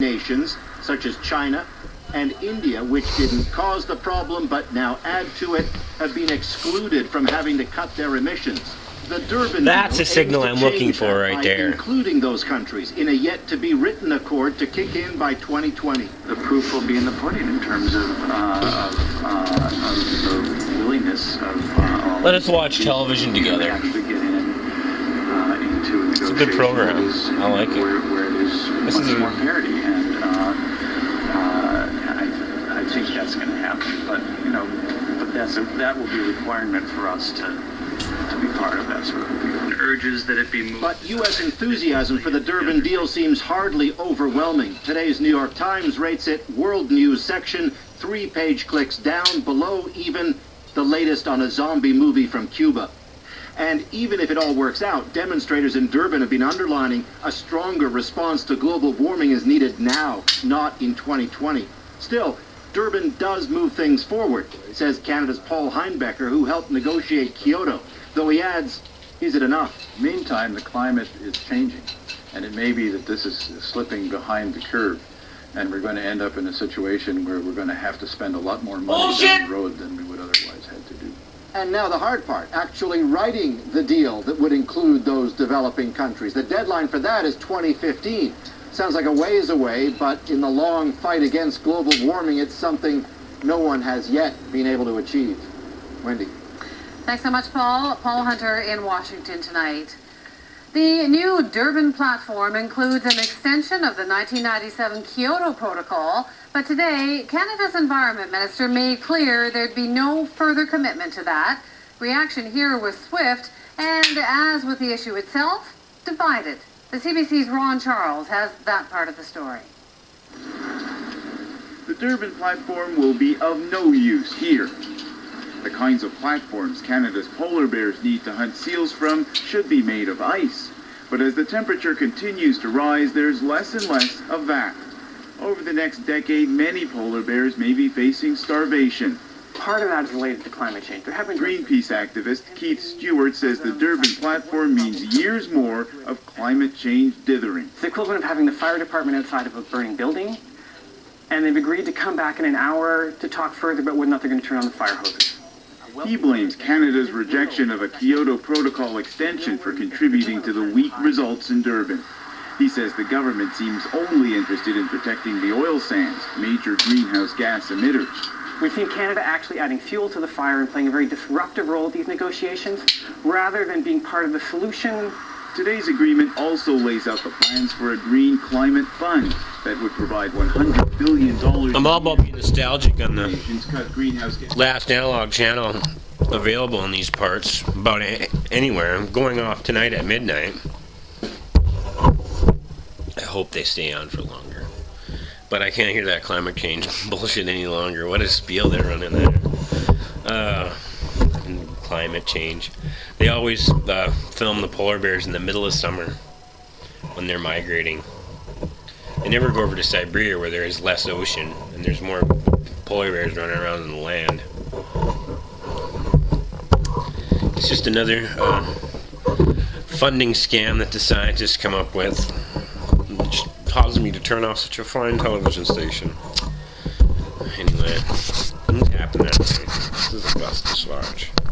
nations such as China and India, which didn't cause the problem but now add to it, have been excluded from having to cut their emissions. The Durban That's deal a signal aims I'm to looking change for that right by there. including those countries in a yet-to-be-written accord to kick in by 2020. The proof will be in the pudding in terms of the willingness of Let us watch television together. actually get into a It's a good program. I like it. Where there's This much is more parity, and I think that's going to happen. But that will be a requirement for us to be part of that sort of thing. Urges that it be moved. But U.S. enthusiasm for the Durban deal seems hardly overwhelming. Today's New York Times rates it World News section 3-page clicks down, below even the latest on a zombie movie from Cuba. And even if it all works out, demonstrators in Durban have been underlining a stronger response to global warming is needed now, not in 2020. Still, Durban does move things forward, says Canada's Paul Heinbecker, who helped negotiate Kyoto. Though he adds, is it enough? Meantime, the climate is changing, and it may be that this is slipping behind the curve, and we're going to end up in a situation where we're going to have to spend a lot more money down the road than we would otherwise have to do. And now the hard part, actually writing the deal that would include those developing countries. The deadline for that is 2015. Sounds like a ways away, but in the long fight against global warming, it's something no one has yet been able to achieve. Wendy. Thanks so much, Paul. Paul Hunter in Washington tonight. The new Durban platform includes an extension of the 1997 Kyoto Protocol, but today, Canada's Environment Minister made clear there'd be no further commitment to that. Reaction here was swift, and as with the issue itself, divided. The CBC's Ron Charles has that part of the story. The Durban platform will be of no use here. The kinds of platforms Canada's polar bears need to hunt seals from should be made of ice. But as the temperature continues to rise, there's less and less of that. Over the next decade, many polar bears may be facing starvation. Part of that is related to climate change. Greenpeace activist Keith Stewart says the Durban platform means years more of climate change dithering. It's the equivalent of having the fire department outside of a burning building, and they've agreed to come back in an hour to talk further about whether or not they're going to turn on the fire hoses. He blames Canada's rejection of a Kyoto Protocol extension for contributing to the weak results in Durban. He says the government seems only interested in protecting the oil sands, major greenhouse gas emitters. We've seen Canada actually adding fuel to the fire and playing a very disruptive role at these negotiations, rather than being part of the solution. Today's agreement also lays out the plans for a green climate fund that would provide $100 billion. I'm all about being nostalgic on the cut greenhouse gas. last analog channel available in these parts, about anywhere. I'm going off tonight at midnight. I hope they stay on for longer. But I can't hear that climate change bullshit any longer. What a spiel they're running there. Climate change. They always film the polar bears in the middle of summer when they're migrating. They never go over to Siberia where there is less ocean and there's more polar bears running around on the land. It's just another funding scam that the scientists come up with. It just causes me to turn off such a fine television station. Anyway, things happen that way. This is Augustus Lodge.